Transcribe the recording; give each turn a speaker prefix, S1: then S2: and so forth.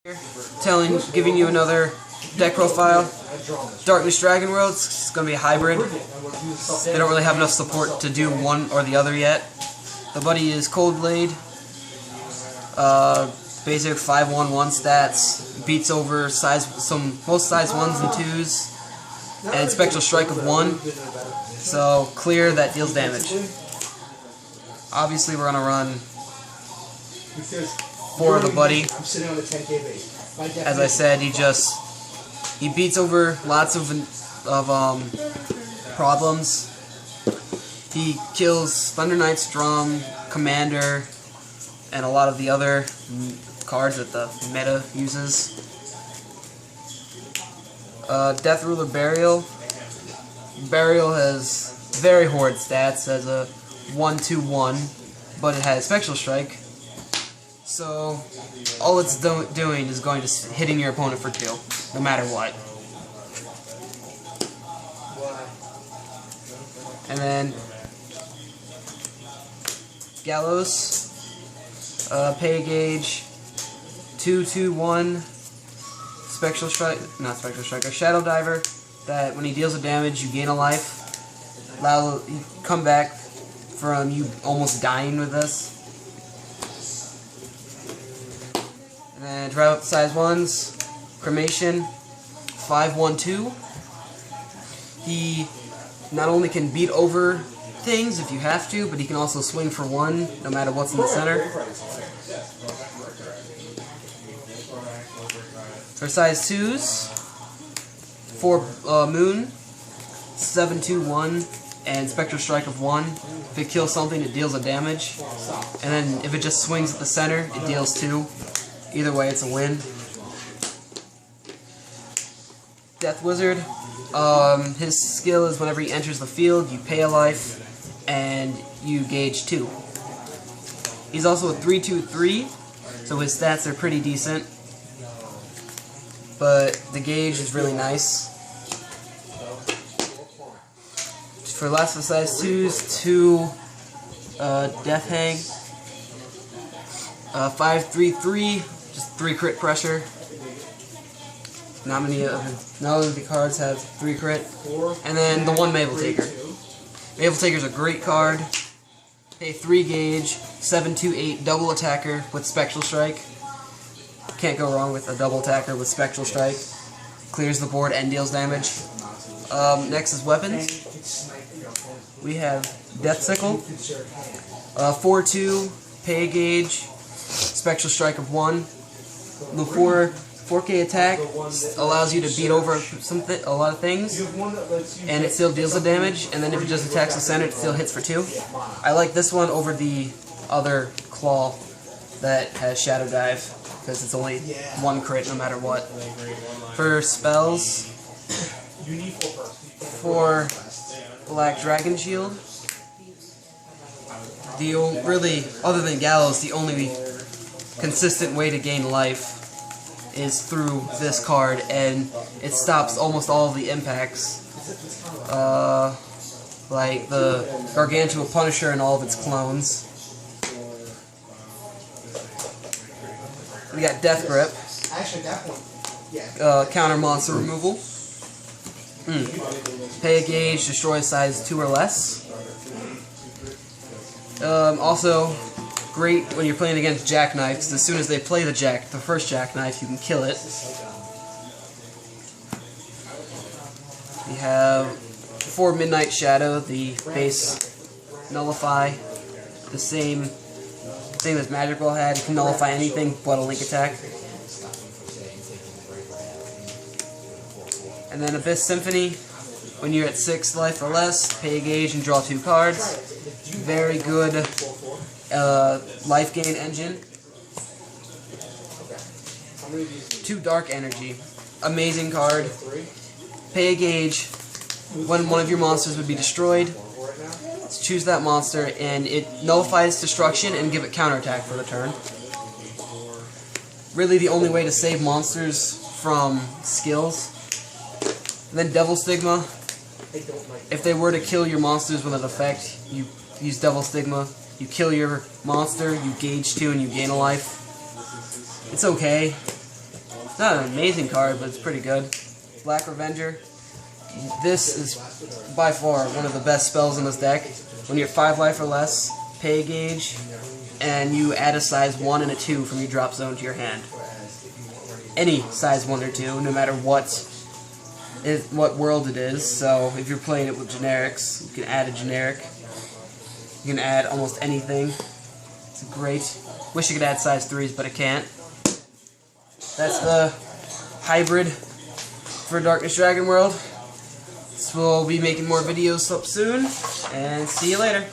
S1: Giving you another deck profile. Darkness Dragon World, it's going to be a hybrid. They don't really have enough support to do one or the other yet. The buddy is Cold Blade. Basic 5/1/1 stats. Beats over most size 1s and 2s. And Spectral Strike of 1. So clear that deals damage. Obviously we're going to run 4 of the buddy. As I said, he beats over lots of problems. He kills Thunder Knight's Drum, Commander, and a lot of the other cards that the meta uses. Death Ruler Burial. Burial has very horrid stats as a 1/2/1, but it has Spectral Strike. So, all it's doing is going to hitting your opponent for 2, no matter what. And then, Gallows, Pay Gauge, 2/2/1, Spectral Strike, not Spectral Striker, Shadow Diver, that when he deals with damage, you gain a life. You come back from you almost dying with this. And then drive up size 1s, Cremation, 5/1/2. He not only can beat over things if you have to, but he can also swing for 1 no matter what's in the center. For size 2s, 4 Moon, 7/2/1, and Spectral Strike of 1. If it kills something, it deals a damage. And then if it just swings at the center, it deals 2. Either way, it's a win. Death Wizard. His skill is whenever he enters the field, you pay a life, and you gauge 2. He's also a 3/2/3, so his stats are pretty decent. But the gauge is really nice. For last of size 2s, 2 Death Hang, 5/3/3, just 3 crit pressure. Not many of the cards have 3 crit. And then the 1 Maple Taker. Maple Taker's a great card. Pay 3 gauge, 7/2/8 double attacker with Spectral Strike. Can't go wrong with a double attacker with Spectral Strike. Clears the board and deals damage. Next is weapons. We have Death Sickle, 4/2, pay gauge, Spectral Strike of 1. The 4K attack allows you to beat over a lot of things, and it still deals the damage, and then if it just attacks the center, it still hits for 2. I like this one over the other claw that has Shadow Dive, because it's only 1 crit no matter what. For spells, for Black Dragon Shield, really, other than Gallows, the only consistent way to gain life is through this card, and it stops almost all of the impacts, like the Gargantua Punisher and all of its clones. We got Death Grip, counter monster removal. Pay a gauge, destroy size 2 or less. Also, great when you're playing against Jackknives. As soon as they play the first Jackknife, you can kill it. We have 4 Midnight Shadow, the base Nullify, the same as Magical had. You can nullify anything but a Link attack. And then Abyss Symphony, when you're at 6 life or less, pay a gauge and draw 2 cards. Very good life gain engine. 2 Dark Energy, amazing card. Pay a gauge when one of your monsters would be destroyed. Choose that monster, and it nullifies destruction and give it counterattack for the turn. Really the only way to save monsters from skills. And then Devil Stigma. If they were to kill your monsters with an effect, you use Devil Stigma. You kill your monster, you gauge 2, and you gain a life. It's okay. It's not an amazing card, but it's pretty good. Black Revenger. This is by far one of the best spells in this deck. When you're 5 life or less, pay a gauge, and you add a size 1 and a 2 from your drop zone to your hand. Any size 1 or 2, no matter what world it is. So if you're playing it with generics, you can add a generic. You can add almost anything. It's great. Wish you could add size 3s, but it can't. That's the hybrid for Darkness Dragon World. So we'll be making more videos up soon, and see you later.